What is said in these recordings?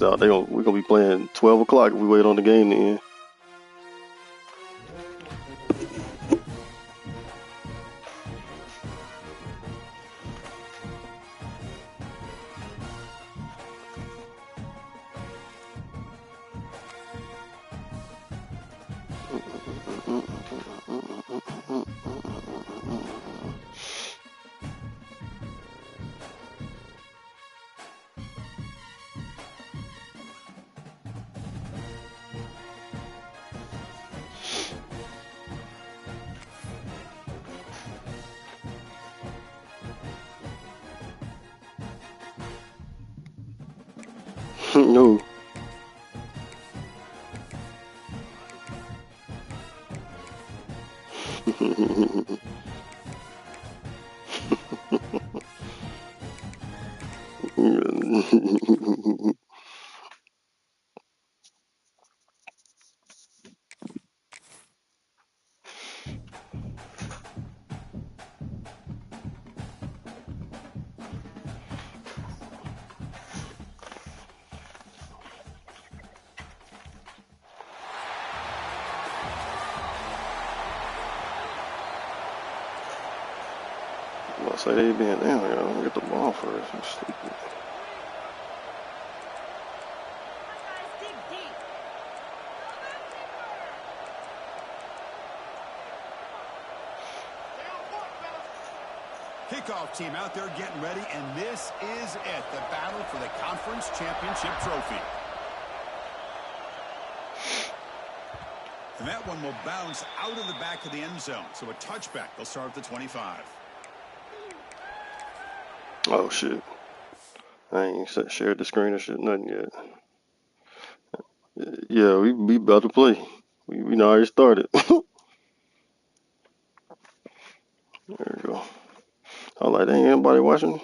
So we're gonna be playing 12 o'clock if we wait on the game to end. No. I say they being down here. I'm gonna get the ball first. I'm stupid. Kickoff team out there getting ready, and this is it, the battle for the conference championship trophy. And that one will bounce out of the back of the end zone. So a touchback. They'll start at the 25. Oh shit! I ain't shared the screen or shit, nothing yet. Yeah, we about to play. We already started. There we go. I was like, ain't anybody watching?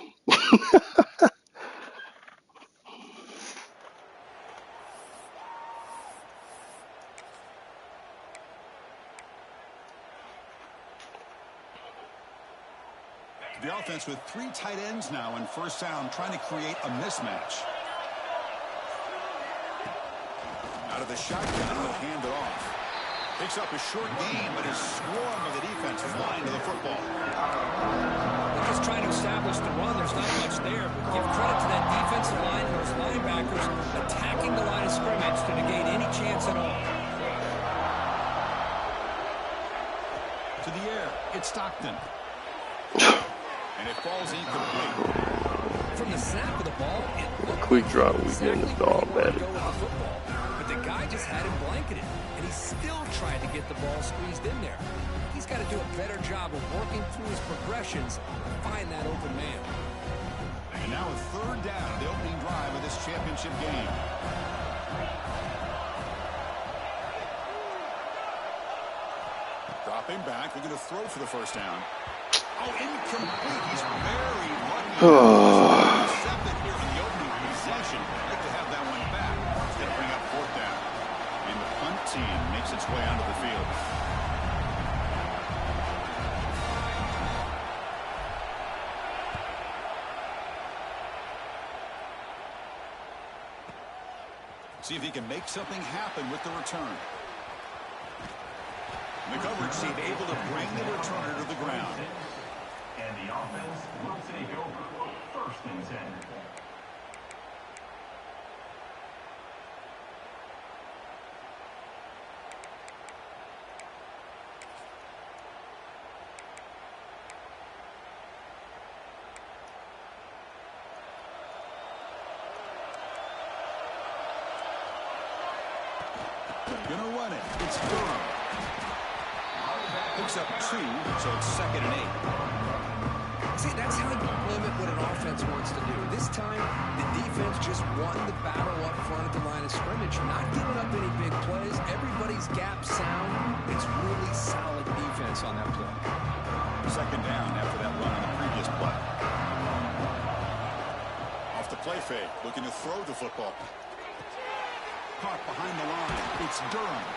The offense with 3 tight ends now in first down, trying to create a mismatch. Out of the shotgun, he'll hand it off. Picks up a short gain, but is swarmed by the defensive line to the football. They're just trying to establish the run. There's not much there, but give credit to that defensive line and those linebackers attacking the line of scrimmage to negate any chance at all. To the air, it's Stockton. And it falls incomplete. From the snap of the ball, it looked Quick like drop exactly weekend is all where bad. he wanted to go with the football. But the guy just had him blanketed, and he still tried to get the ball squeezed in there. He's got to do a better job of working through his progressions to find that open man. And now a third down, the opening drive of this championship game. Dropping back, looking to throw for the first down. Oh, incomplete. He's very lucky. Intercepted here in the opening possession. Like to have that one back. It's going to bring up fourth down. And the punt team makes its way onto the field. See if he can make something happen with the return. The coverage team able to bring the returner to the ground. And the offense will take over. First and 10. Gonna run it. It's Durham. Picks up 2, so it's 2nd and 8. See, that's how you limit what an offense wants to do. This time, the defense just won the battle up front at the line of scrimmage, not giving up any big plays. Everybody's gap sound. It's really solid defense on that play. 2nd down after that run on the previous play. Off the play fake, looking to throw the football. Caught behind the line. It's Durham.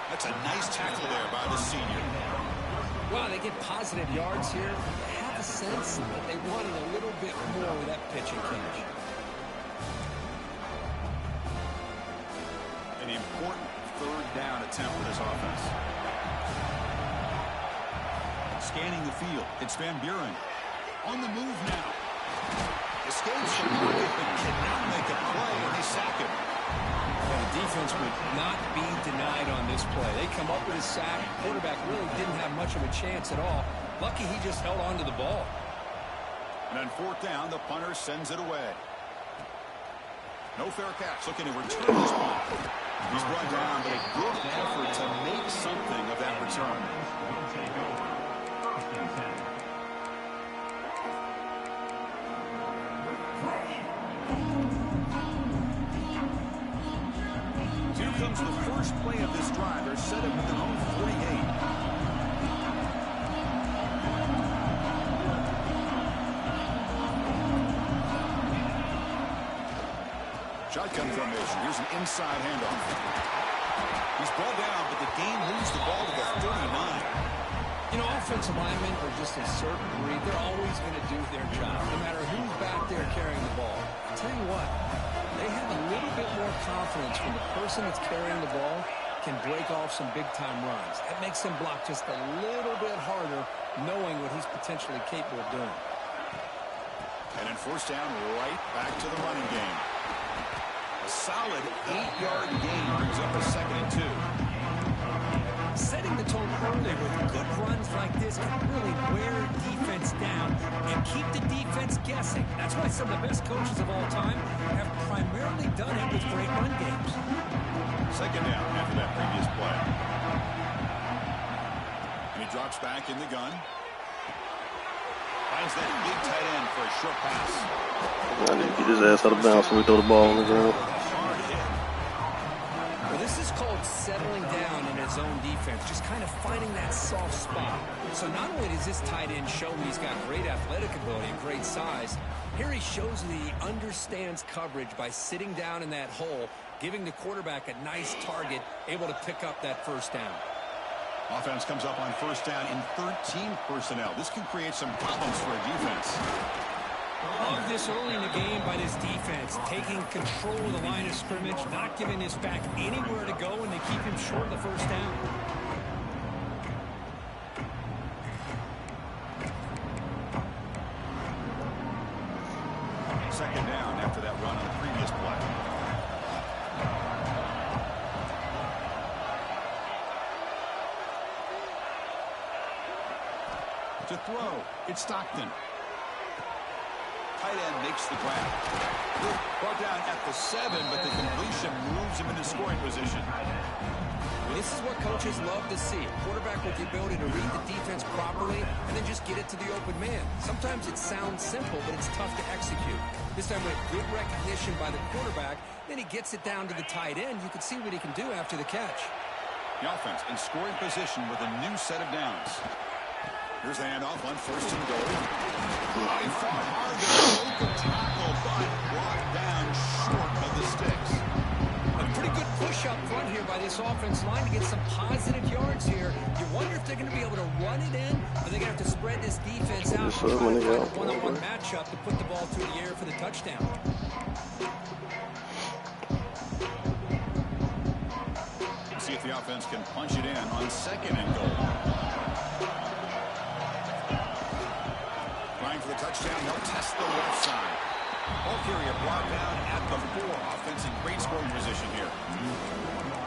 That's a nice tackle there by the senior. Wow, they get positive yards here. I have a sense that they wanted a little bit more with that pitch and catch. An important third down attempt for this offense. Scanning the field, it's Van Buren. On the move now. Escapes the pocket, but cannot make a play, and they sack him. Yeah, the defense would not be denied on this play. They come up with a sack. Quarterback really didn't have much of a chance at all. Lucky he just held on to the ball. And on fourth down, the punter sends it away. No fair catch, looking to return this punt. He's brought down, but a good effort to make something of that return. Here comes the first play of this drive. They're set up with their own 48. Shotgun formation. Here's an inside handoff. He's brought down, but the game moves the ball to the 39. You know, offensive linemen are just a certain breed. They're always going to do their job, no matter who's back there carrying the ball. I'll tell you what, they have a little bit more confidence when the person that's carrying the ball can break off some big-time runs. That makes them block just a little bit harder, knowing what he's potentially capable of doing. And then first down, right back to the running game. A solid 8-yard gain brings up a 2nd and 2. Setting the tone early with good runs like this can really wear defense down and keep the defense guessing. That's why some of the best coaches of all time have primarily done it with great run games. 2nd down after that previous play. And he drops back in the gun. Finds that big tight end for a short pass. I need to get his ass out of bounds when we throw the ball on the ground. Hard hit. Well, this is called settling down in his own defense, just kind of finding that soft spot. So not only does this tight end show he's got great athletic ability and great size, here he shows that he understands coverage by sitting down in that hole, giving the quarterback a nice target, able to pick up that first down. Offense comes up on first down in 13 personnel. This can create some problems for a defense. Love this early in the game by this defense, taking control of the line of scrimmage, not giving this back anywhere to go, and they keep him short of the first down. Second down after that run on the previous play. To throw, it's Stockton. Tight end makes the grab. Brought down at the 7, but the completion moves him into scoring position. This is what coaches love to see. A quarterback with the ability to read the defense properly and then just get it to the open man. Sometimes it sounds simple, but it's tough to execute. This time with good recognition by the quarterback, then he gets it down to the tight end. You can see what he can do after the catch. The offense in scoring position with a new set of downs. Here's the handoff on first and goal. He fought hard to break a tackle, but brought down short of the sticks. A pretty good push up front here by this offense line to get some positive yards here. You wonder if they're going to be able to run it in, or they're going to have to spread this defense out and try to find a one-on-one matchup to put the ball through the air for the touchdown. See if the offense can punch it in on second and goal. Trying for the touchdown, they'll test the left side. Ball carrier brought down at the 4. Offense in great scoring position here.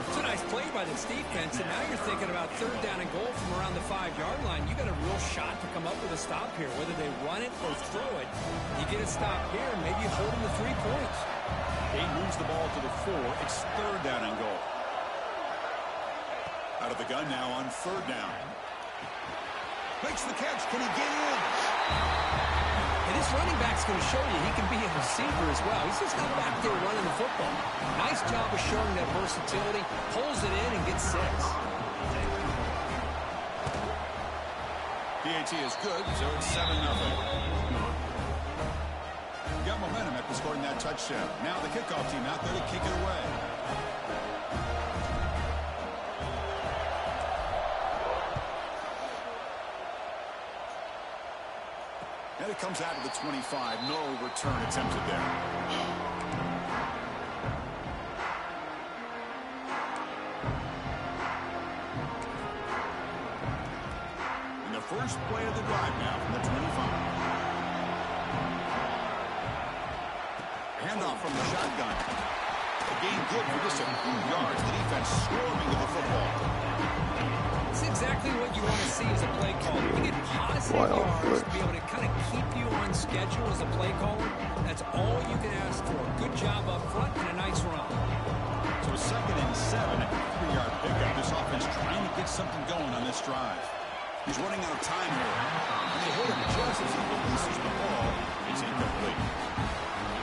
It's a nice play by this defense, and now you're thinking about third down and goal from around the 5-yard line. You got a real shot to come up with a stop here, whether they run it or throw it. You get a stop here, maybe you hold them to 3 points. He moves the ball to the 4. It's third down and goal. Out of the gun now on third down. Makes the catch. Can he get in? And this running back's going to show you he can be a receiver as well. He's just not back there running the football. Nice job of showing that versatility. Pulls it in and gets 6. PAT is good, so it's 7-0. Got momentum after scoring that touchdown. Now the kickoff team out there to kick it away. And it comes out of the 25. No return attempted there. first play of the drive now from the 25. Handoff from the shotgun. A gain good for just a few yards. The defense swarming to the football. It's exactly what you want to see as a play caller. You get positive yards to be able to kind of keep you on schedule as a play caller. That's all you can ask for. Good job up front and a nice run. So a 2nd and 7 at the 3-yard pickup. This offense trying to get something going on this drive. He's running out of time here. And they hit him just as he releases the ball. It's incomplete.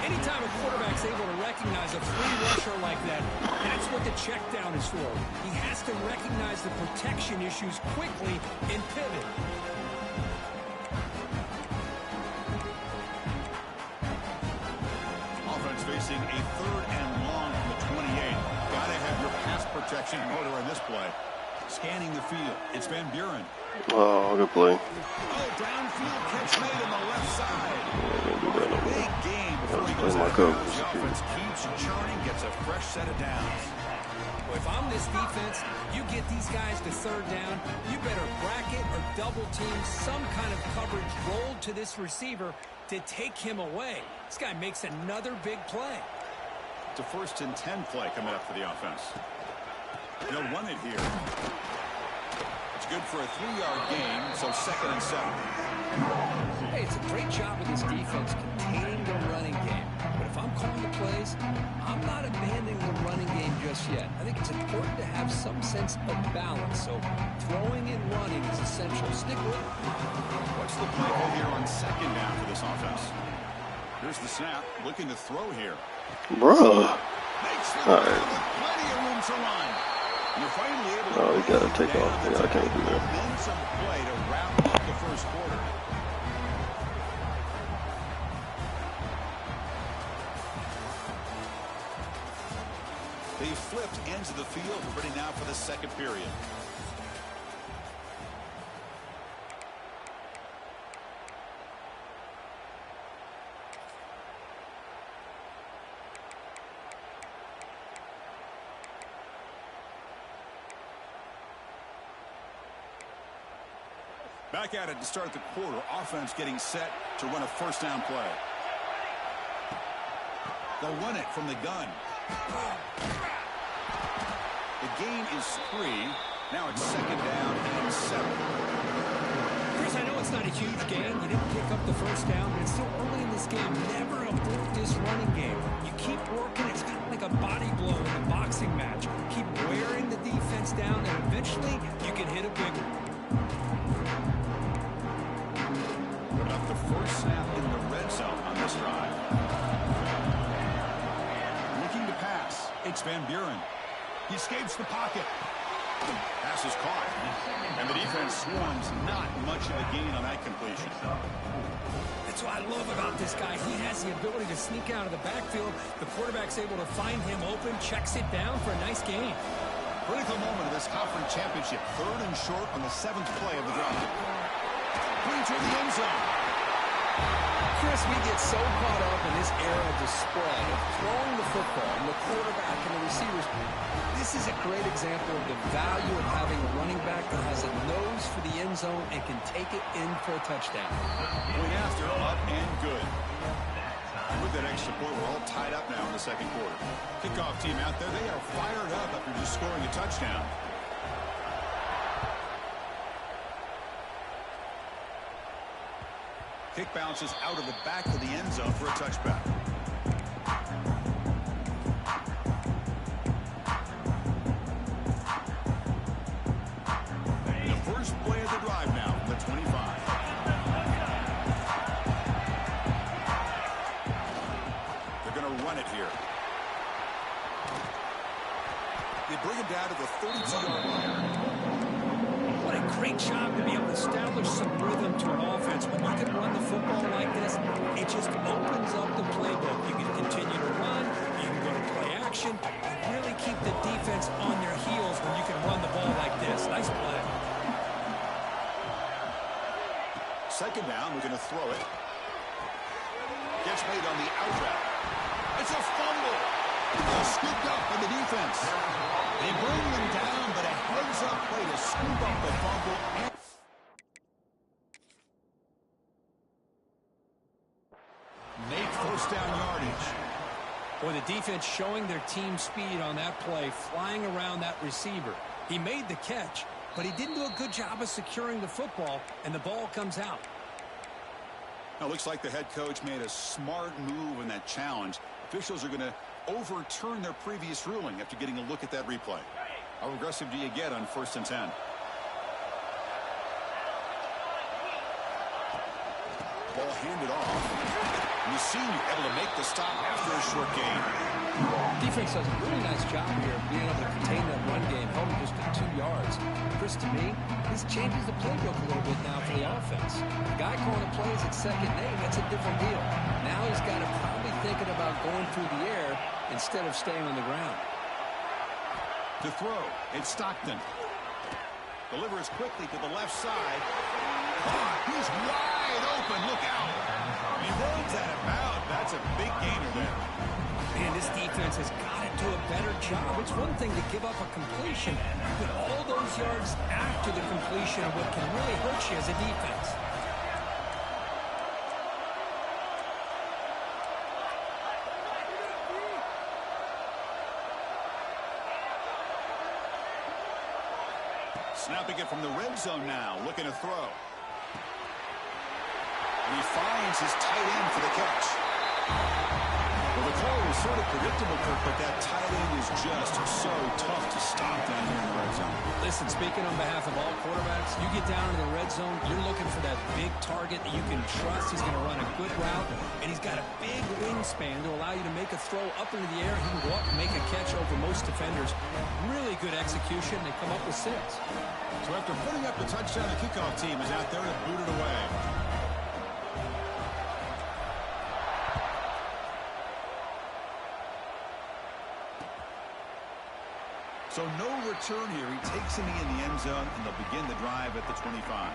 Anytime a quarterback's able to recognize a free rusher like that, that's what the check down is for. He has to recognize the protection issues quickly and pivot. Offense facing a 3rd and long from the 28. Gotta have your pass protection in order in this play. Scanning the field. It's Van Buren. Oh, good play. Oh, downfield catch made on the left side. Big game before he goes out. The offense keeps churning, gets a fresh set of downs. Well, if I'm this defense, you get these guys to 3rd down, you better bracket or double team some kind of coverage rolled to this receiver to take him away. This guy makes another big play. It's a 1st and 10 play coming up for the offense. They'll run it here. It's good for a 3-yard gain, so 2nd and 7. Hey, it's a great job of this defense containing the running game. But if I'm calling the plays, I'm not abandoning the running game just yet. I think it's important to have some sense of balance. So throwing and running is essential. Stick with it. What's the play call here on 2nd down for this offense? Here's the snap. Looking to throw here. Bruh. Makes the All right. plenty of room to run. You're finally able to Oh, you gotta take off. Yeah, I can't do that. momentum play to wrap up the first quarter. They flipped ends of the field. We're ready now for the 2nd period. Back at it to start the quarter. Offense getting set to run a 1st down play. They'll run it from the gun. The gain is 3. Now it's 2nd down and 7. Chris, I know it's not a huge gain. You didn't pick up the 1st down, but it's still early in this game. Never abort this running game. You keep working. It's kind of like a body blow in a boxing match. Keep wearing the defense down, and eventually you can hit a big one. About the 1st snap in the red zone on this drive. Looking to pass. It's Van Buren. He escapes the pocket. Pass is caught. And the defense swarms. Not much of a gain on that completion. That's what I love about this guy. He has the ability to sneak out of the backfield. The quarterback's able to find him open, checks it down for a nice gain. Critical moment of this conference championship. 3rd and short on the 7th play of the drive. Into the end zone. Chris, we get so caught up in this era of the spread, of throwing the football, and the quarterback and the receivers. This is a great example of the value of having a running back that has a nose for the end zone and can take it in for a touchdown. Point after, up and good. With that extra point, we're all tied up now in the 2nd quarter. Kickoff team out there, they are fired up after just scoring a touchdown. Kick bounces out of the back of the end zone for a touchback. The first play of the drive now from the 25. They're going to run it here. They bring it down to the 32-yard line. What a great job to be able to establish some rhythm to an offense. When you can run the football like this, it just opens up the playbook. You can continue to run, you can go to play action, and really keep the defense on their heels when you can run the ball like this. Nice play. 2nd down, we're going to throw it. Gets made on the out route. It's a fumble. They're scooped up by the defense. They bring them down, but a heads-up play to scoop up the fumble. first down yardage. Boy, the defense showing their team speed on that play, flying around that receiver. He made the catch, but he didn't do a good job of securing the football, and the ball comes out. Now, looks like the head coach made a smart move in that challenge. Officials are going to overturn their previous ruling after getting a look at that replay. How aggressive do you get on 1st and 10? Ball handed off. You see you're able to make the stop after a short gain. Defense does a really nice job here of being able to contain that run game, held him just to 2 yards. Chris, to me, this changes the playbook a little bit now for the offense. The guy calling the plays at second and 8, that's a different deal. Now he's got to probably thinking about going through the air instead of staying on the ground. To throw, it's Stockton. Delivers quickly to the left side. He's wide open. Look out. He runs that about. That's a big gainer there. Man, this defense has got to do a better job. It's one thing to give up a completion, but all those yards after the completion are what can really hurt you as a defense. Snapping it from the red zone now. Looking to throw. And he finds his tight end for the catch. Well, the call was sort of predictable, Kirk, but that tight end is just so tough to stop down here in the red zone. Listen, speaking on behalf of all quarterbacks, you get down into the red zone, you're looking for that big target that you can trust. He's going to run a good route, and he's got a big wingspan to allow you to make a throw up into the air. He can go up and make a catch over most defenders. Really good execution. They come up with 6. So after putting up the touchdown, the kickoff team is out there to boot it away. So no return here. He takes him in the end zone, and they'll begin the drive at the 25.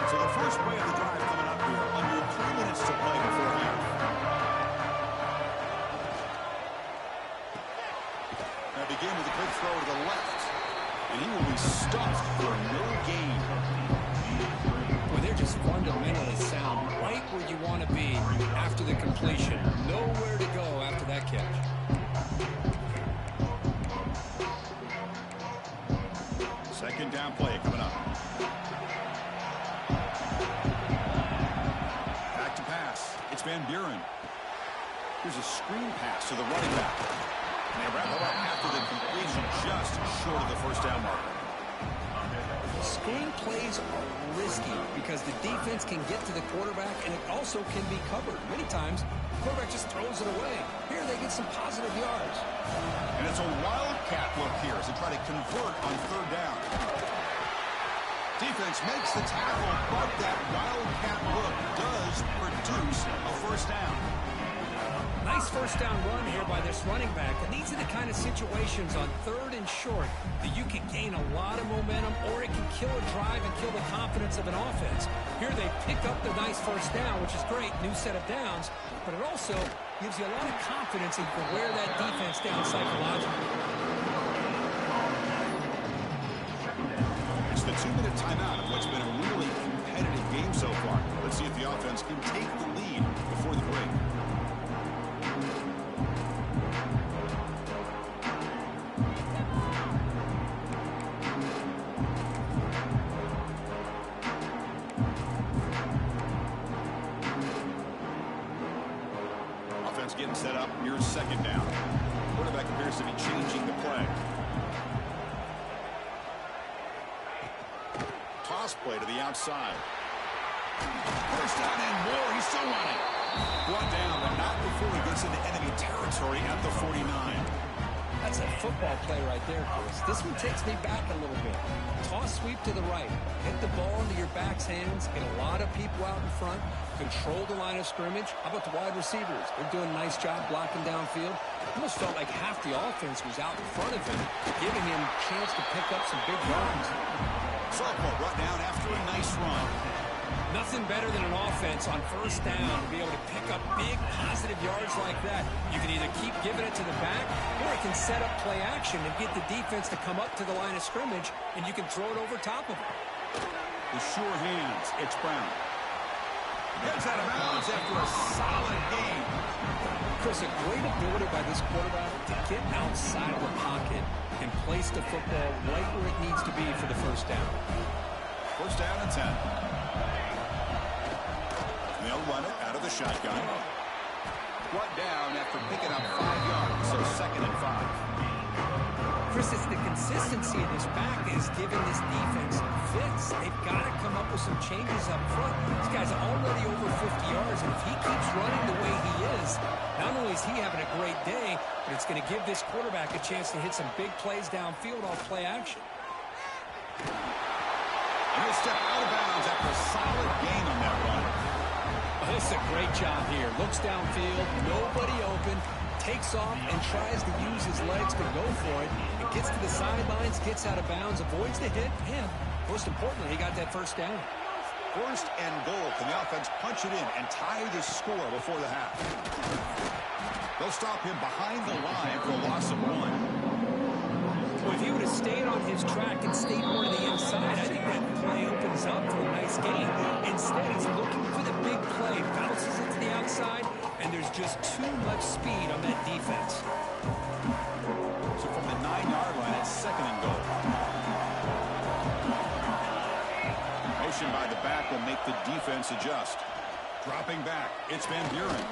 So the first play of the drive coming up here. Under 3 minutes to play before half. Begin with a quick throw to the left, and he will be stuffed for no gain. Well, they're just fundamentally sound, right where you want to be after the completion. Nowhere to go after that catch. Second down play coming up. Back to pass. It's Van Buren. Here's a screen pass to the running back. And they wrap it up after the completion, just short of the first down marker. Screen plays are risky because the defense can get to the quarterback, and it also can be covered. Many times, the quarterback just throws it away. Here, they get some positive yards. And it's a wildcat look here as they try to convert on 3rd down. Defense makes the tackle, but that wildcat look does produce a first down. Nice first down run here by this running back. And these are the kind of situations on 3rd and short that you can gain a lot of momentum, or it can kill a drive and kill the confidence of an offense. Here they pick up the nice first down, which is great, new set of downs, but it also gives you a lot of confidence that you can wear that defense down psychologically. It's the 2-minute timeout of what's been a really competitive game so far. Let's see if the offense can take the lead before the break. Getting set up. Here's 2nd down. Quarterback appears to be changing the play. Toss play to the outside. First down and more. He's still running. Brought down, but not before he gets into enemy territory at the 49. That's a football play right there, Chris. This one takes me back a little bit. Toss sweep to the right. Hit the ball into your back's hands. Get a lot of people out in front. Control the line of scrimmage. How about the wide receivers? They're doing a nice job blocking downfield. Almost felt like half the offense was out in front of him, giving him a chance to pick up some big yards. Softball brought down after a nice run. Nothing better than an offense on first down to be able to pick up big positive yards like that. You can either keep giving it to the back, or it can set up play action and get the defense to come up to the line of scrimmage, and you can throw it over top of it. The sure hands. It's Brown. Gets out of bounds after a solid game. Chris, a great ability by this quarterback to get outside of the pocket and place the football right where it needs to be for the first down. First down and 10. They'll run it out of the shotgun. Brought down after picking up 5 yards, so 2nd and 5. Chris, it's the consistency of this back that is giving this defense fits. They've got to come up with some changes up front. This guy's already over 50 yards, and if he keeps running the way he is, not only is he having a great day, but it's going to give this quarterback a chance to hit some big plays downfield off play action. And he'll step out of bounds after a solid gain on that run. Oh, this is a great job here. Looks downfield, nobody open, takes off and tries to use his legs to go for it. It gets to the sidelines, gets out of bounds, avoids the hit, and most importantly, he got that first down. First and goal. Can the offense punch it in and tie the score before the half? They'll stop him behind the line for a loss of 1. Well, if he would have stayed on his track and stayed more to the inside, I think that play opens up for a nice gain. Instead, he's looking for the big play, bounces it to the outside, and there's just too much speed on that defense. So from the 9-yard line, it's 2nd and goal. Motion by the back will make the defense adjust. Dropping back, it's Van Buren.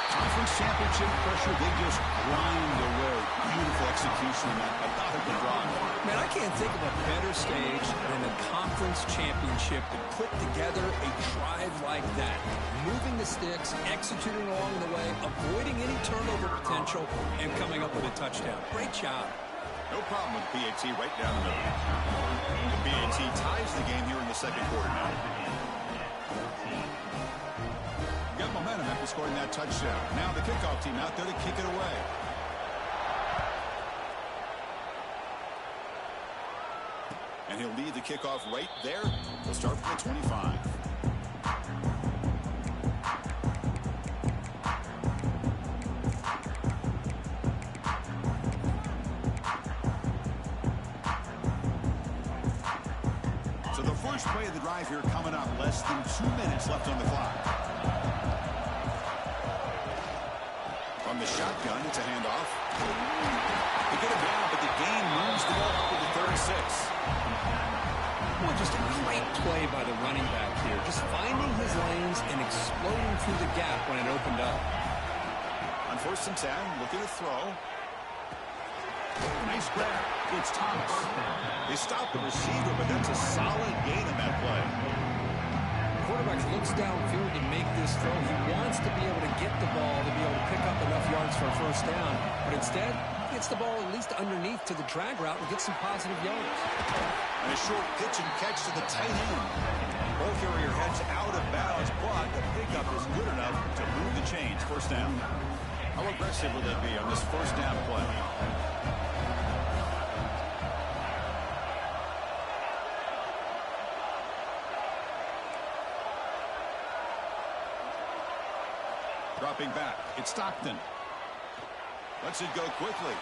Conference championship pressure, they just grind away. Beautiful execution in that methodical drive. Man, I can't think of a better stage than the conference championship to put together a drive like that. Moving the sticks, executing along the way, avoiding any turnover potential, and coming up with a touchdown. Great job. No problem with PAT right down the middle. The PAT ties the game here in the 2nd quarter now. Got momentum after scoring that touchdown. Now the kickoff team out there to kick it away. And he'll lead the kickoff right there. He'll start from the 25. So the first play of the drive here coming up. Less than 2 minutes left on the clock. From the shotgun, it's a handoff. They get it down, but the gain moves the ball up to the 36. Well, just a great play by the running back here. Just finding his lanes and exploding through the gap when it opened up. On 1st and 10, looking to throw. Nice grab. It's Thomas. They stop the receiver, but that's a solid gain in that play. Quarterback looks downfield to make this throw. He wants to be able to get the ball to be able to pick up enough yards for a first down. But instead, he gets the ball at least underneath to the drag route and gets some positive yards. And a short pitch and catch to the tight end. Ball carrier heads out of bounds, but the pickup is good enough to move the chains. First down. How aggressive will they be on this first down play? Dropping back, it's Stockton. Lets it go quickly.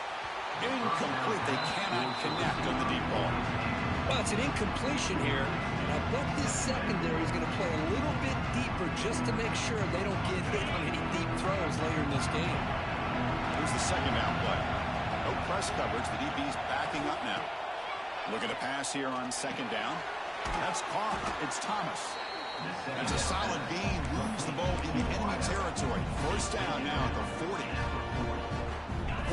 Incomplete. They cannot connect on the deep ball. Well, it's an incompletion here. And I bet this secondary is going to play a little bit deeper just to make sure they don't get hit on any deep throws later in this game. Here's the 2nd down play. No press coverage. The DB's backing up now. Looking to pass here on 2nd down. That's caught. It's Thomas. That's a solid gain. Moves the ball into enemy territory. First down now at the 40.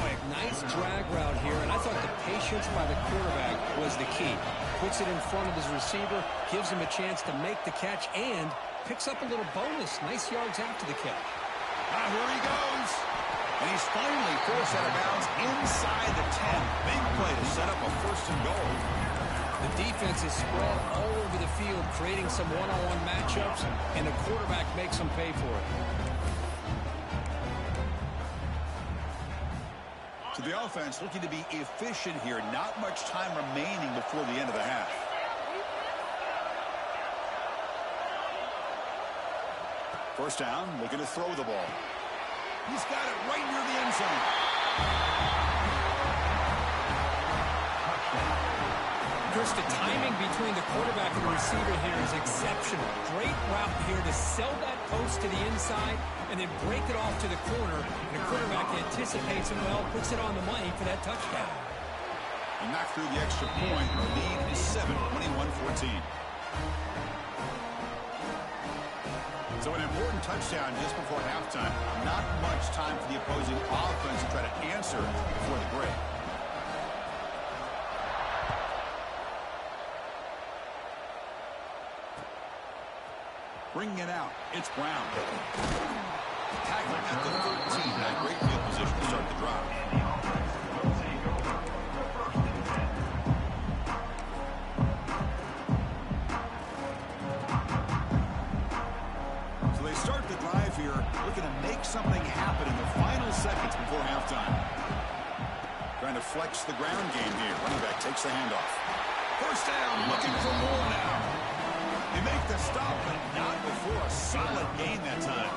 Boy, nice drag route here, and I thought the patience by the quarterback was the key. Puts it in front of his receiver, gives him a chance to make the catch, and picks up a little bonus. Nice yards after the catch. Here he goes. And he's finally forced out of bounds inside the 10. Big play to set up a 1st and goal. The defense is spread all over the field, creating some one-on-one matchups, and the quarterback makes them pay for it. So the offense looking to be efficient here. Not much time remaining before the end of the half. First down, looking to throw the ball. He's got it right near the end zone. Chris, the timing between the quarterback and the receiver here is exceptional. Great route here to sell that post to the inside and then break it off to the corner. And the quarterback anticipates it well, puts it on the money for that touchdown. And knocked through the extra point. The lead is 7, 21-14. So an important touchdown just before halftime. Not much time for the opposing offense to try to answer before the break. Bringing it out, it's Brown. Tackle at the 13. That great field position to start the drive. So they start the drive here, looking to make something happen in the final seconds before halftime. Trying to flex the ground game here. Running back takes the handoff. First down, looking for more now. They make the stop, but not before a solid gain that time.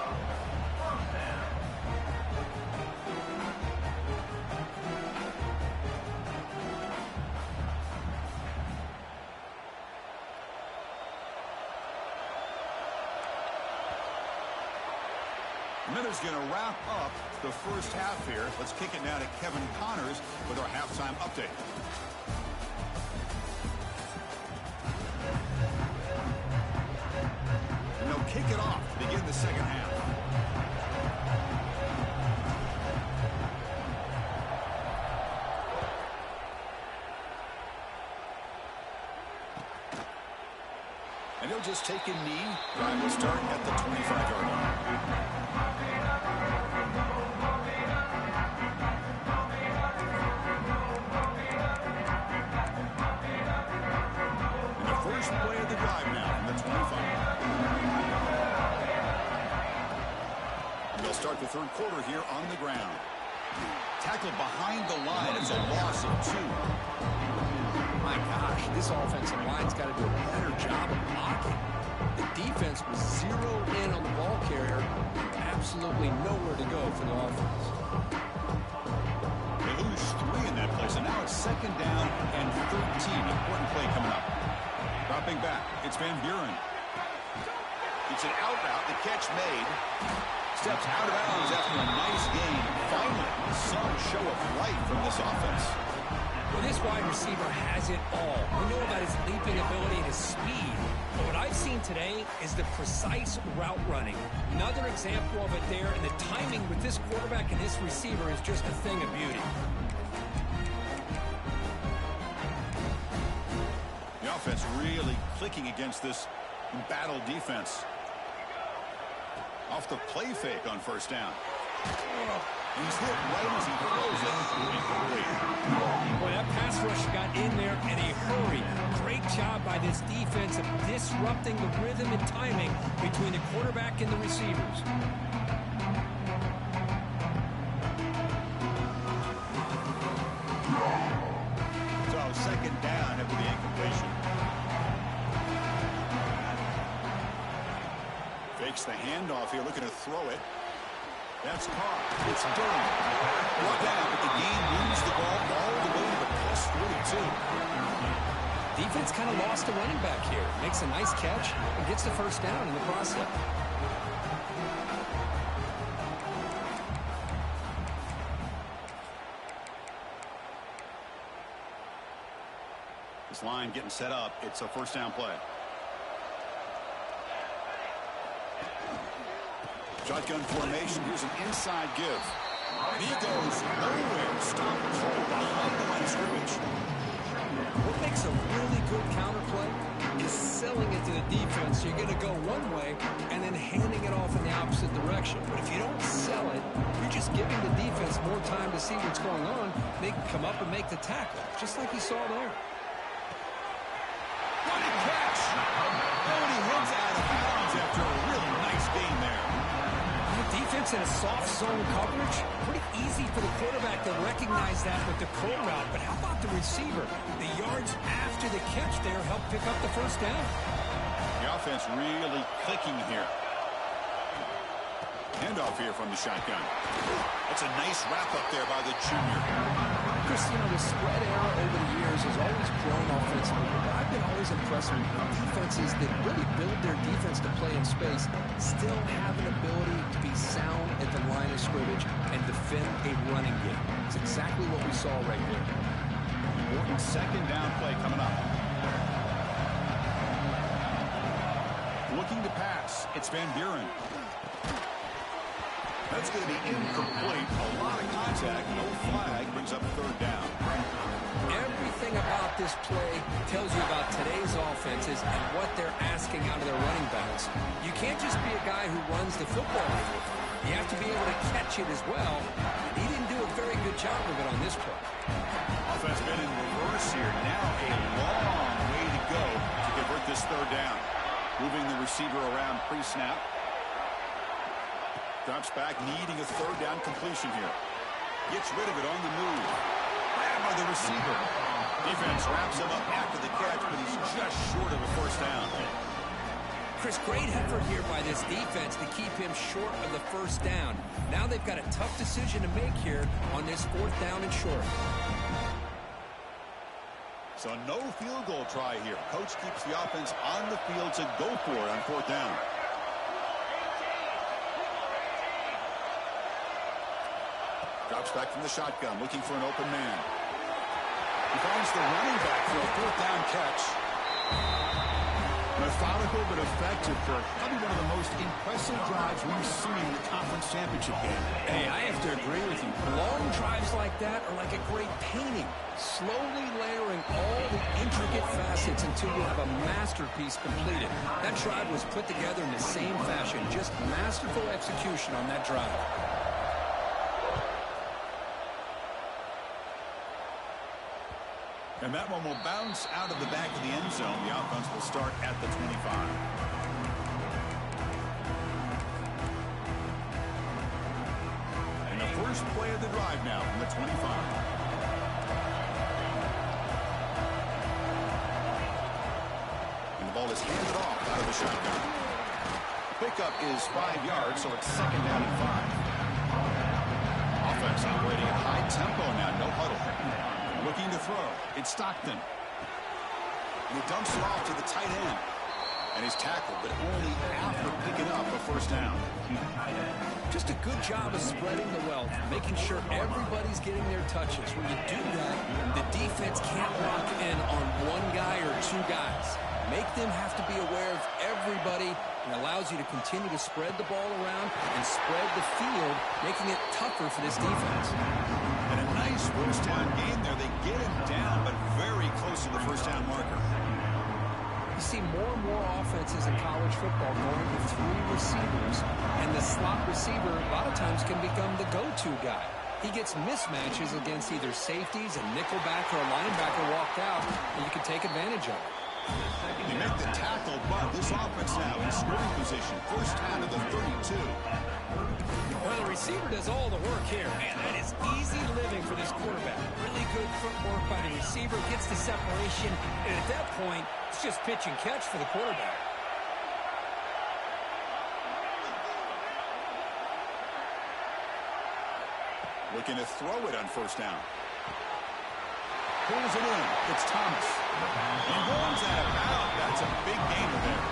Miller's going to wrap up the first half here. Let's kick it now to Kevin Connors with our halftime update. And they'll kick it off to begin the second half. And he'll just take a knee. Drive will start at the 25-yard line. Play of the drive now from the 25. They'll start the third quarter here on the ground. Tackled behind the line. It's a loss of 2. My gosh, this offensive line's got to do a better job of blocking. The defense was zeroed in on the ball carrier. Absolutely nowhere to go for the offense. They lose 3 in that play, so now it's second down and 13. Important play coming up. Dropping back, it's Van Buren. It's an out route, the catch made. Steps out of bounds after a nice gain. Finally, some show of life from this offense. Well, this wide receiver has it all. We know about his leaping ability and his speed. But what I've seen today is the precise route running. Another example of it there, and the timing with this quarterback and this receiver is just a thing of beauty. Offense really clicking against this embattled defense. Off the play fake on first down. He's hit right as he throws it. Boy, that pass rush got in there in a hurry. Great job by this defense of disrupting the rhythm and timing between the quarterback and the receivers. So second down after the incompletion. Fakes the handoff here, looking to throw it. That's caught. It's Durham. Brought down, but the game moves the ball all the way to the plus 42. Defense kind of lost a running back here. Makes a nice catch and gets the first down in the process. This line getting set up. It's a first down play. Shotgun formation. Here's an inside give. He goes nowhere. Stop cold behind the line of scrimmage. What makes a really good counterplay is selling it to the defense. You're going to go one way and then handing it off in the opposite direction. But if you don't sell it, you're just giving the defense more time to see what's going on. They can come up and make the tackle, just like you saw there. What a catch! Oh, and he heads out of bounds after a really nice gain there. Defense in a soft zone coverage, pretty easy for the quarterback to recognize that with the curl route. But how about the receiver? The yards after the catch there help pick up the first down. The offense really clicking here. Handoff here from the shotgun. That's a nice wrap-up there by the junior. Chris, you know, the spread era over the years has always grown offensively, but I've been always impressed with defenses that really build their defense to play in space, still have an ability to be sound at the line of scrimmage and defend a running game. It's exactly what we saw right there. Important second down play coming up. Looking to pass. It's Van Buren. That's going to be incomplete. A lot of contact. No flag. Brings up third down. Everything about this play tells you about today's offenses and what they're asking out of their running backs. You can't just be a guy who runs the football anymore. You have to be able to catch it as well. And he didn't do a very good job of it on this play. Offense been in reverse here. Now a long way to go to convert this third down. Moving the receiver around pre-snap. Drops back, needing a third down completion here. Gets rid of it on the move. Grabbed by the receiver. Defense wraps him up after the catch, but he's just short of a first down. Chris, great effort here by this defense to keep him short of the first down. Now they've got a tough decision to make here on this fourth down and short. So no field goal try here. Coach keeps the offense on the field to go for it on fourth down. Drops back from the shotgun, looking for an open man. He finds the running back for a fourth down catch. Methodical but effective for probably one of the most impressive drives we've seen in the conference championship game. Hey, I have to agree with you. Long drives like that are like a great painting. Slowly layering all the intricate facets until you have a masterpiece completed. That drive was put together in the same fashion. Just masterful execution on that drive. And that one will bounce out of the back of the end zone. The offense will start at the 25. And the first play of the drive now from the 25. And the ball is handed off out of the shotgun. Pickup is 5 yards, so it's second down and 5. Offense operating at high tempo now, no huddle. Looking to throw. It's Stockton. And he dumps it off to the tight end. And he's tackled, but only after picking up a first down. Just a good job of spreading the wealth, making sure everybody's getting their touches. When you do that, the defense can't lock in on one guy or two guys. Make them have to be aware of everybody. It allows you to continue to spread the ball around and spread the field, making it tougher for this defense. And a nice first down game there. They get him down, but very close to the first down marker. You see more and more offenses in college football going with 3 receivers, and the slot receiver a lot of times can become the go-to guy. He gets mismatches against either safeties, a nickelback, or a linebacker walked out, and you can take advantage of it. They make the tackle, but this offense now in scoring position. First down to the 32. Well, the receiver does all the work here. Man, that is easy living for this quarterback. Really good footwork by the receiver, gets the separation, and at that point, it's just pitch and catch for the quarterback. Looking to throw it on first down. Pulls it in. It's Thomas. He runs that about. That's a big gainer there.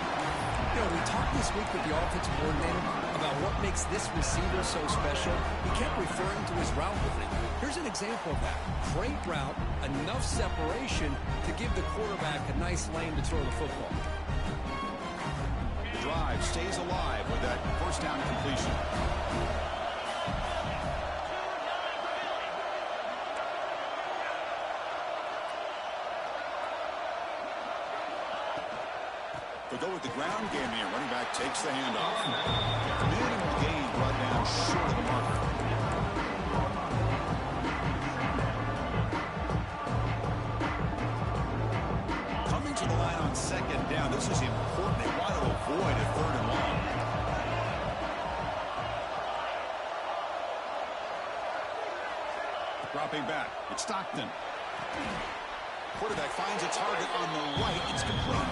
You know, we talked this week with the offensive coordinator about what makes this receiver so special. He kept referring to his route running. Here's an example of that. Great route, enough separation to give the quarterback a nice lane to throw the football. Drive stays alive with that first down completion. They go with the ground game here. Running back takes the handoff. Minimal gain brought down short of the marker. Coming to the line on second down. This is important. They want to avoid a third and long. Dropping back. It's Stockton. Quarterback finds a target on the right. It's complete.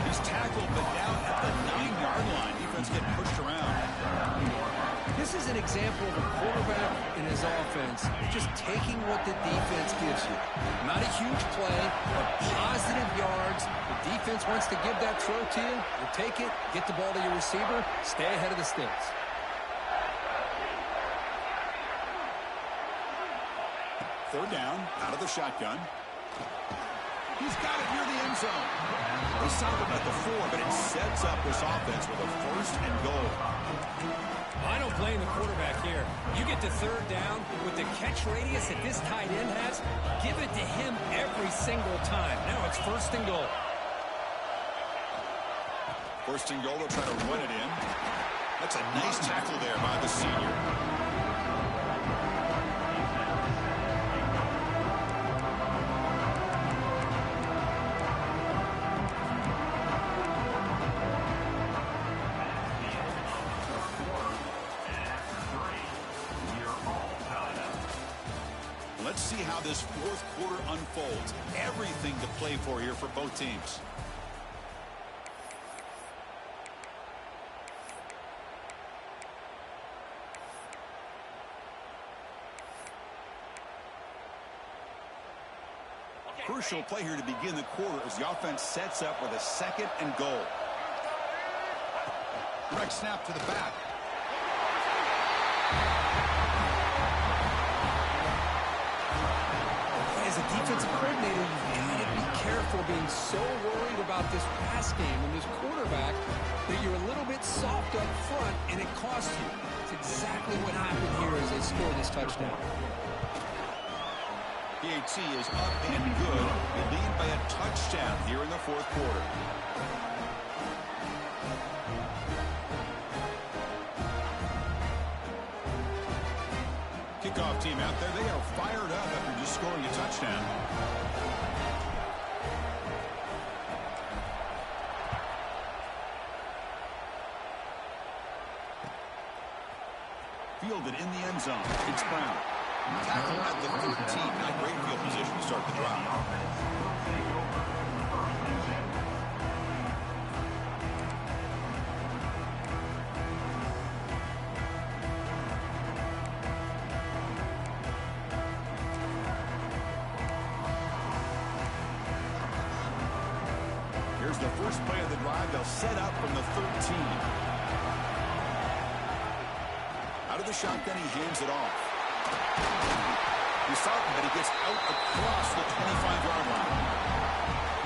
He's tackled, but down at the 9-yard line. Defense getting pushed around. This is an example of a quarterback in his offense just taking what the defense gives you. Not a huge play, but positive yards. The defense wants to give that throw to you. You take it, get the ball to your receiver, stay ahead of the sticks. Third down, out of the shotgun. He's got it near the end zone. They stopped him at the 4, but it sets up this offense with a 1st and goal. I don't blame the quarterback here. You get to third down with the catch radius that this tight end has, give it to him every single time. Now it's 1st and goal. 1st and goal, they'll try to run it in. That's a nice tackle there by the senior. Let's see how this 4th quarter unfolds. Everything to play for here for both teams. Crucial play here to begin the quarter as the offense sets up with a 2nd and goal. Direct snap to the back. As a defensive coordinator, you've got to be careful being so worried about this pass game and this quarterback that you're a little bit soft up front and it costs you. It's exactly what happened here as they score this touchdown. PAT is up and good. They lead by a touchdown here in the 4th quarter. Kickoff team out there. They are fired up after just scoring a touchdown. Fielded in the end zone. It's Brown. Tackle at the 13. Not great field position to start the drive. Here's the first play of the drive. They'll set up from the 13. Out of the shotgun, he hands it off. He's starting, but he gets out across the 25-yard line.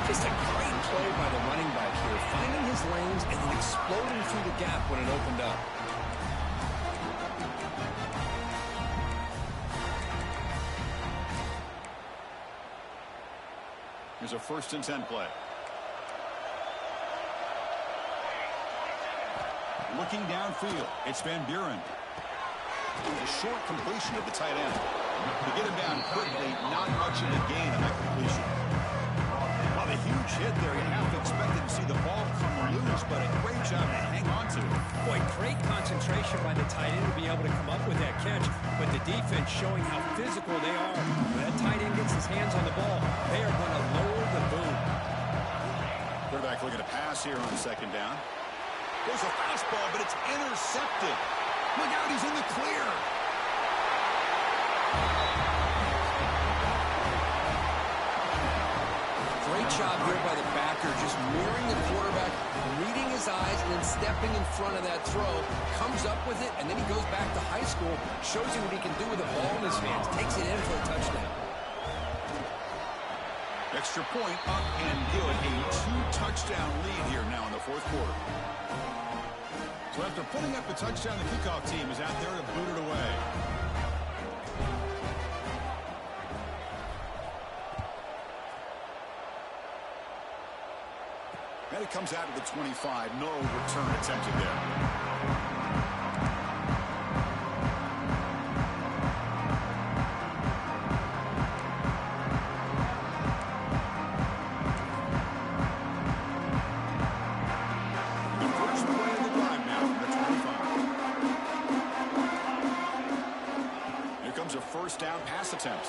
Just a great play by the running back here, finding his lanes and then exploding through the gap when it opened up. Here's a 1st and 10 play. Looking downfield, it's Van Buren. A short completion of the tight end. To get him down quickly, not much of a gain on that completion. Well, a huge hit there. You have to expect to see the ball come loose, but a great job to hang on to. Boy, great concentration by the tight end to be able to come up with that catch, but the defense showing how physical they are. When that tight end gets his hands on the ball, they are going to lower the boom. Quarterback looking to pass here on 2nd down. There's a fastball, but it's intercepted. Look out, he's in the clear. Great job here by the backer, just mirroring the quarterback, reading his eyes, and then stepping in front of that throw, comes up with it, and then he goes back to high school, shows you what he can do with a ball in his hands, takes it in for a touchdown. Extra point up and good. A 2-touchdown lead here now in the 4th quarter. So after putting up the touchdown, the kickoff team is out there to boot it away. And it comes out of the 25. No return attempted there. Down pass attempt.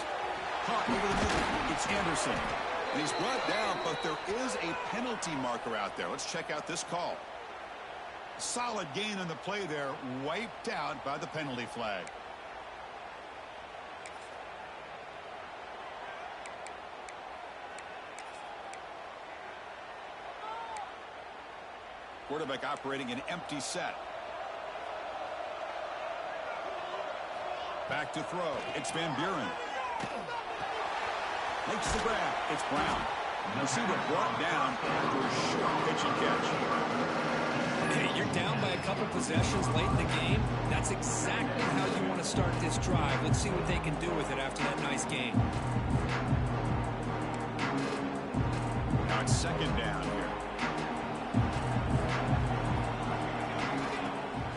Caught over the middle. It's Anderson. And he's brought down, but there is a penalty marker out there. Let's check out this call. Solid gain on the play there, wiped out by the penalty flag. Quarterback operating an empty set. Back to throw. It's Van Buren. Makes the grab. It's Brown. Receiver brought down after a short pitch and catch. Hey, you're down by a couple possessions late in the game. That's exactly how you want to start this drive. Let's see what they can do with it after that nice game. Now it's second down here.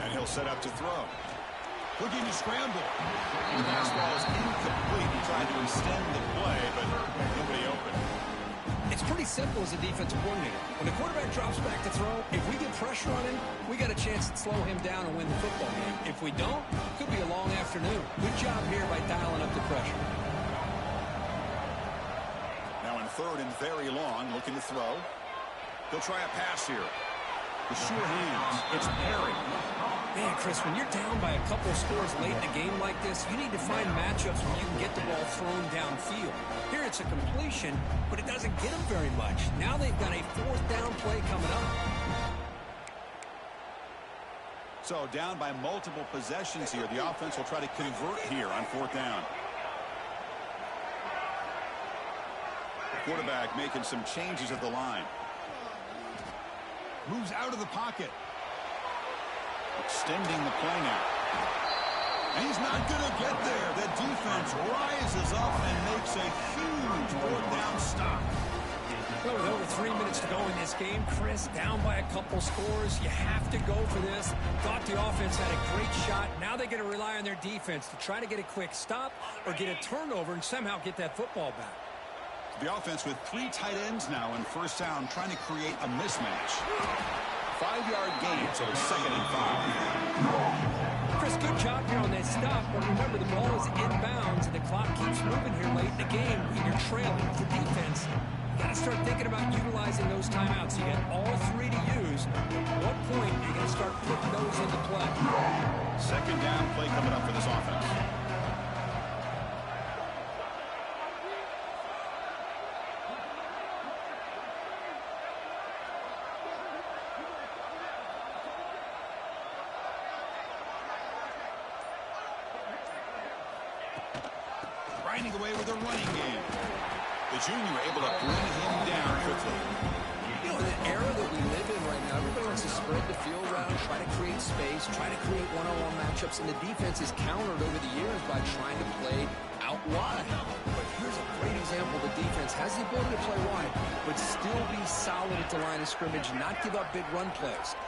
And he'll set up to throw. Looking to scramble. The fastball is incomplete. He tried to extend the play, but nobody open. It's pretty simple as a defensive coordinator. When the quarterback drops back to throw, if we get pressure on him, we got a chance to slow him down and win the football game. If we don't, it could be a long afternoon. Good job here by dialing up the pressure. Now in third and very long, looking to throw. He'll try a pass here. The sure hands. It's Perry. Man, Chris, when you're down by a couple of scores late in a game like this, you need to find matchups where you can get the ball thrown downfield. Here it's a completion, but it doesn't get them very much. Now they've got a fourth down play coming up. So down by multiple possessions here. The offense will try to convert here on fourth down. The quarterback making some changes at the line. Moves out of the pocket. Extending the play now. And he's not going to get there. The defense rises up and makes a huge fourth down stop. Well, with over 3 minutes to go in this game, Chris, down by a couple scores, you have to go for this. Thought the offense had a great shot. Now they're going to rely on their defense to try to get a quick stop or get a turnover and somehow get that football back. The offense with 3 tight ends now in first down, trying to create a mismatch. 5-yard gain, so it's 2nd and 5. Chris, good job here on that stop, but remember the ball is inbounds and the clock keeps moving here late in the game and you're trailing with the defense. You got to start thinking about utilizing those timeouts. You got all 3 to use. At what point are you going to start putting those into play? Second down play coming up for this offense. Grinding away with a running game. The junior able to bring him down quickly. You know, in the era that we live in right now, everybody wants to spread the field around, try to create space, try to create one-on-one matchups, and the defense is countered over the years by trying to play out wide. But here's a great example. The defense has the ability to play wide, but still be solid at the line of scrimmage, not give up big run plays.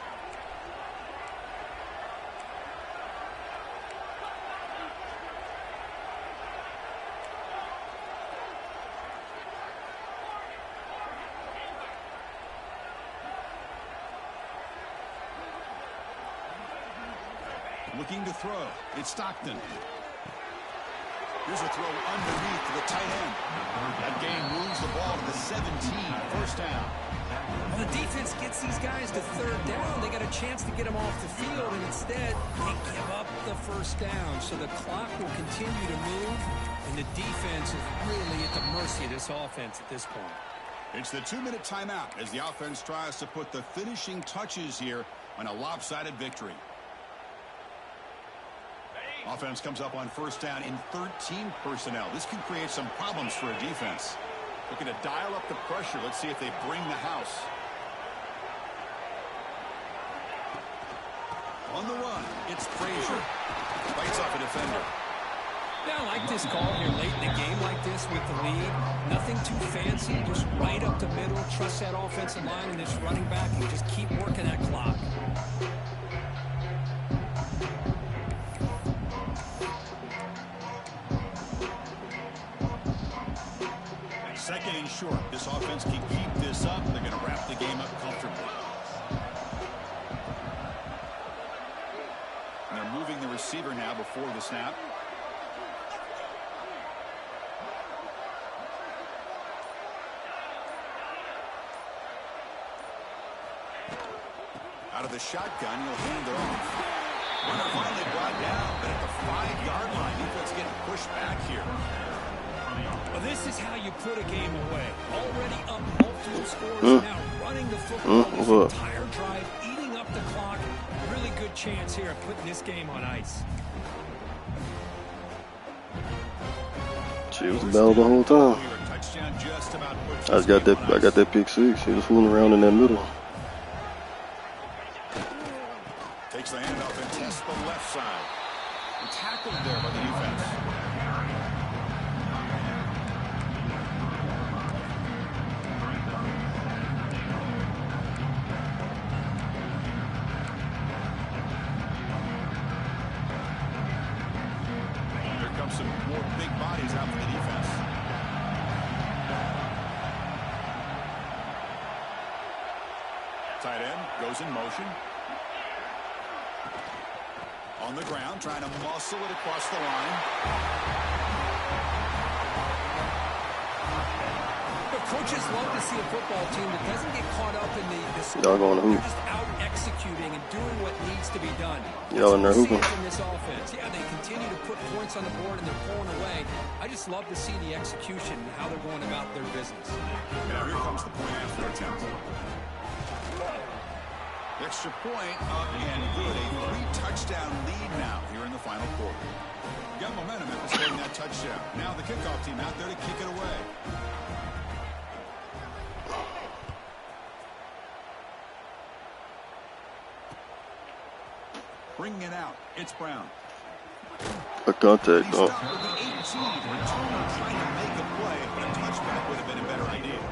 Looking to throw. It's Stockton. Here's a throw underneath to the tight end. That game moves the ball to the 17. First down. Well, the defense gets these guys to third down. They got a chance to get them off the field, and instead they give up the first down. So the clock will continue to move, and the defense is really at the mercy of this offense at this point. It's the 2-minute timeout as the offense tries to put the finishing touches here on a lopsided victory. Offense comes up on first down in 13 personnel. This can create some problems for a defense. Looking to dial up the pressure. Let's see if they bring the house. On the run, it's Frazier. Bites off a defender. Yeah, I like this call here late in the game like this with the lead. Nothing too fancy, just right up the middle. Trust that offensive line and this running back and just keep working that clock. Second and short. This offense can keep this up. They're going to wrap the game up comfortably. And they're moving the receiver now before the snap. Out of the shotgun, he'll hand it off. Runner finally brought down, but at the 5-yard line, defense getting pushed back here. Well, this is how you put a game away. Already up multiple scores, now running the football this entire drive, eating up the clock. Really good chance here of putting this game on ice. She was a battle the whole time. I got that pick six. He was fooling around in that middle. Takes the handoff and tests the left side. And tackled there by the defense. Here comes some more big bodies out for the defense. Tight end goes in motion. On the ground, trying to muscle it across the line. But coaches love to see a football team that doesn't get caught up in the Y'all going to hoop. They're just out executing and doing what needs to be done. Y'all in there hooping. From this offense. Yeah, they continue to put points on the board and they're pulling away. I just love to see the execution and how they're going about their business. Now here comes the point after attempt. Extra point up and good. A 3-touchdown lead now here in the final quarter. Got momentum after scoring that touchdown. Now the kickoff team out there to kick it away. Bringing it out. It's Brown. A contact. He's stopped with the 18. Returner trying to make a play, but a touchback would have been a better idea.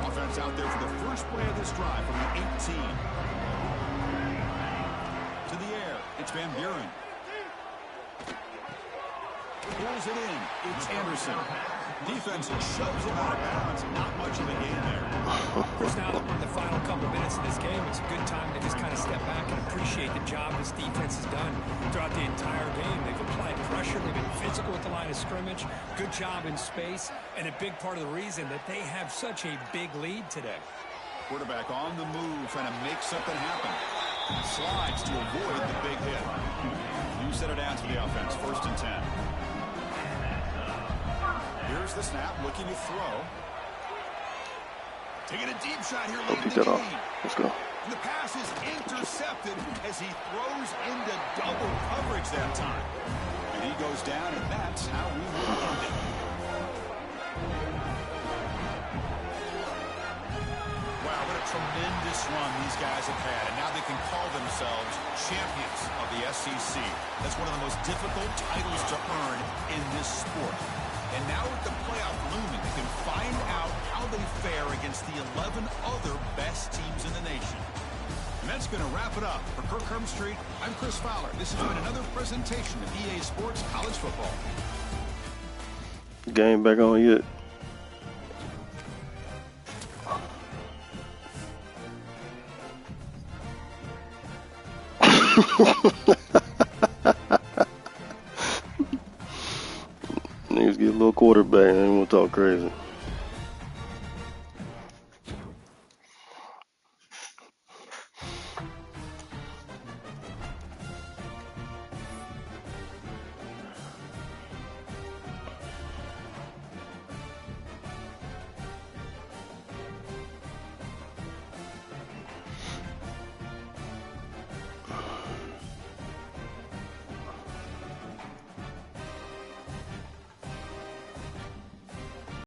Offense out there for the first play of this drive from the 18. To the air. It's Van Buren. Pulls it in. It's Anderson. Defense shoves him out of bounds. Not much of a gain there. First, now that we're in the final couple minutes of this game, it's a good time to just kind of step back and appreciate the job this defense has done throughout the entire game. They've applied pressure. They've been physical at the line of scrimmage. Good job in space. And a big part of the reason that they have such a big lead today. Quarterback on the move, trying to make something happen. Slides to avoid the big hit. New set of downs for the offense. 1st and 10. Here's the snap, looking to throw. Taking a deep shot here late in the game. Let's go. And the pass is intercepted as he throws into double coverage that time. And he goes down, and that's how we will end it. Wow, what a tremendous run these guys have had. And now they can call themselves champions of the SEC. That's one of the most difficult titles to earn in this sport. And now with the playoff looming, they can find out how they fare against the 11 other best teams in the nation. And that's going to wrap it up. For Kirk Hermstreet, I'm Chris Fowler. This has been another presentation of EA Sports College Football. Game back on yet? Niggas get a little quarterback and they want to talk crazy.